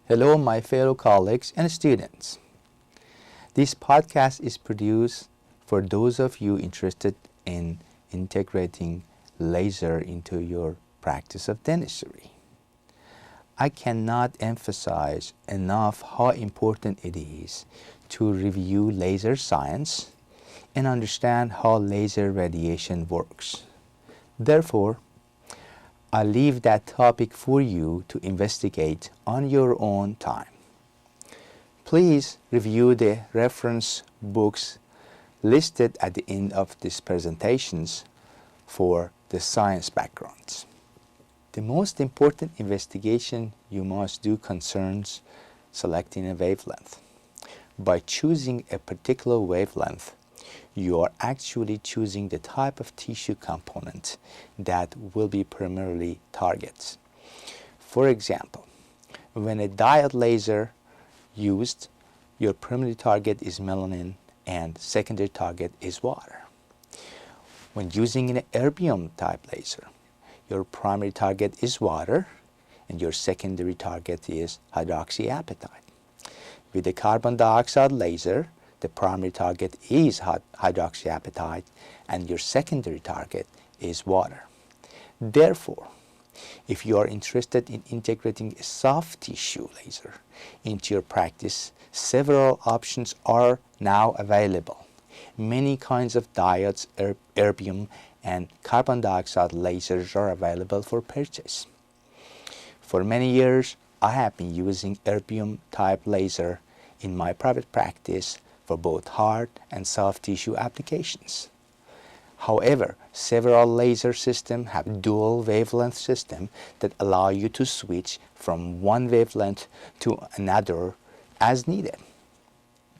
Hello, my fellow colleagues and students. This podcast is produced for those of you interested in integrating laser into your practice of dentistry. I cannot emphasize enough how important it is to review laser science and understand how laser radiation works. Therefore, I leave that topic for you to investigate on your own time. Please review the reference books listed at the end of these presentations for the science backgrounds. The most important investigation you must do concerns selecting a wavelength. By choosing a particular wavelength, you are actually choosing the type of tissue component that will be primarily targets. For example, when a diode laser used, your primary target is melanin and secondary target is water. When using an erbium type laser, your primary target is water and your secondary target is hydroxyapatite. With the carbon dioxide laser, the primary target is hydroxyapatite and your secondary target is water. Therefore, if you are interested in integrating a soft tissue laser into your practice, several options are now available. Many kinds of diodes, erbium, and carbon dioxide lasers are available for purchase. For many years, I have been using erbium type laser in my private practice for both hard and soft tissue applications. However, several laser systems have dual wavelength systems that allow you to switch from one wavelength to another as needed.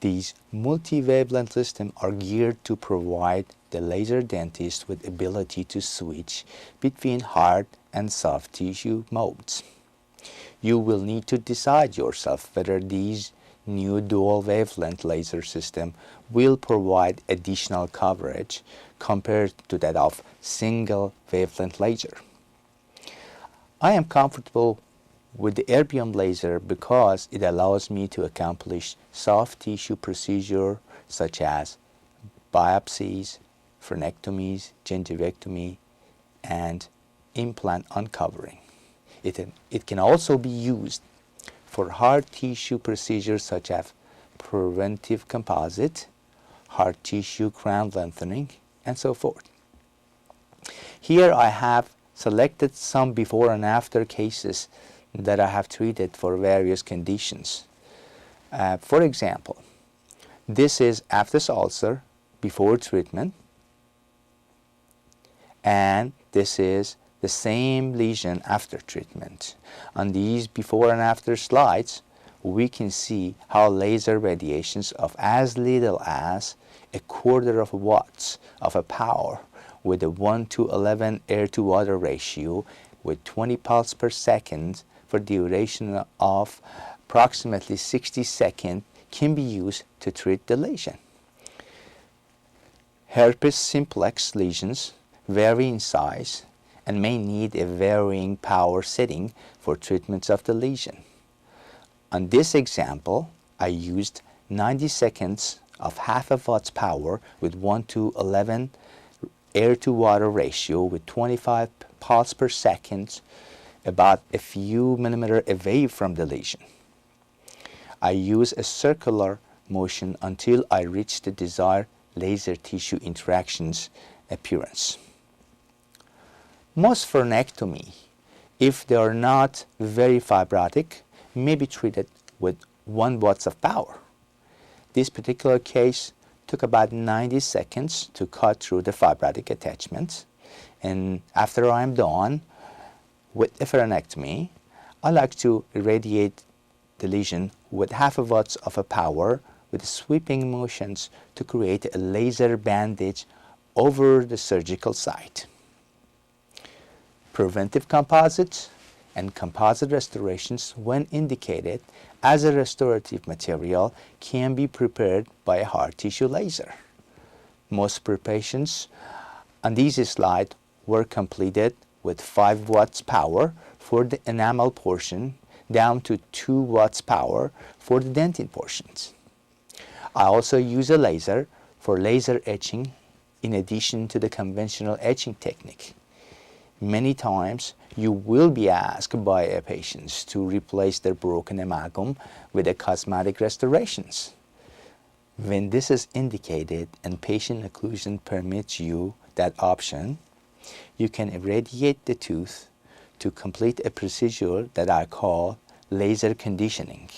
These multi-wavelength systems are geared to provide the laser dentist with ability to switch between hard and soft tissue modes. You will need to decide yourself whether these new dual wavelength laser system will provide additional coverage compared to that of single wavelength laser. I am comfortable with the erbium laser because it allows me to accomplish soft tissue procedures such as biopsies, frenectomies, gingivectomy, and implant uncovering. It can also be used for hard tissue procedures such as preventive composite, hard tissue crown lengthening, and so forth. Here I have selected some before and after cases that I have treated for various conditions. For example, this is aphthous ulcer before treatment, and this is the same lesion after treatment. On these before and after slides, we can see how laser radiations of as little as 1/4 watts of a power with a 1:11 air to water ratio with 20 pulses per second for duration of approximately 60 seconds can be used to treat the lesion. Herpes simplex lesions vary in size and may need a varying power setting for treatments of the lesion. On this example, I used 90 seconds of 1/2 watts power with 1:11 air to water ratio with 25 pulses per second about a few millimeters away from the lesion. I use a circular motion until I reach the desired laser tissue interactions appearance. Most frenectomy, if they are not very fibrotic, may be treated with 1 watt of power. This particular case took about 90 seconds to cut through the fibrotic attachments, and after I'm done with a frenectomy, I like to irradiate the lesion with 1/2 watts of a power with sweeping motions to create a laser bandage over the surgical site. Preventive composites and composite restorations, when indicated as a restorative material, can be prepared by a hard tissue laser. Most preparations on this slide were completed with 5 watts power for the enamel portion down to 2 watts power for the dentin portions. I also use a laser for laser etching in addition to the conventional etching technique. Many times you will be asked by a patient to replace their broken amalgam with a cosmetic restorations. When this is indicated and patient occlusion permits you that option, you can irradiate the tooth to complete a procedure that I call laser conditioning.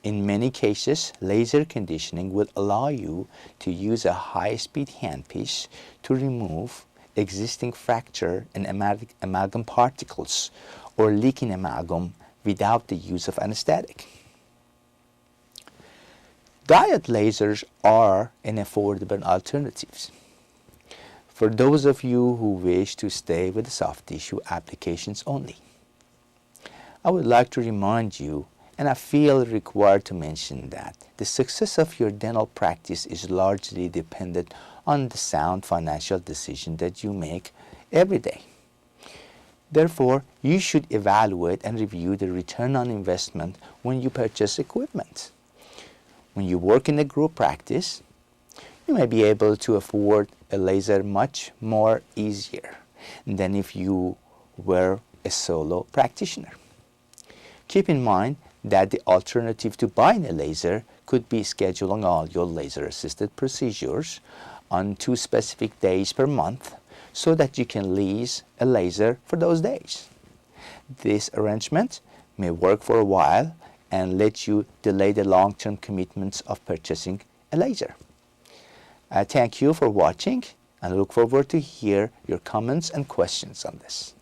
In many cases, laser conditioning will allow you to use a high-speed handpiece to remove existing fracture and amalgam particles or leaking amalgam without the use of anesthetic. Diode lasers are an affordable alternative for those of you who wish to stay with soft tissue applications only. I would like to remind you, and I feel required to mention, that the success of your dental practice is largely dependent on the sound financial decision that you make every day. Therefore, you should evaluate and review the return on investment when you purchase equipment. When you work in a group practice, you may be able to afford a laser much more easier than if you were a solo practitioner. Keep in mind that the alternative to buying a laser could be scheduling all your laser-assisted procedures on 2 specific days per month so that you can lease a laser for those days. This arrangement may work for a while and let you delay the long-term commitments of purchasing a laser. I thank you for watching and look forward to hear your comments and questions on this.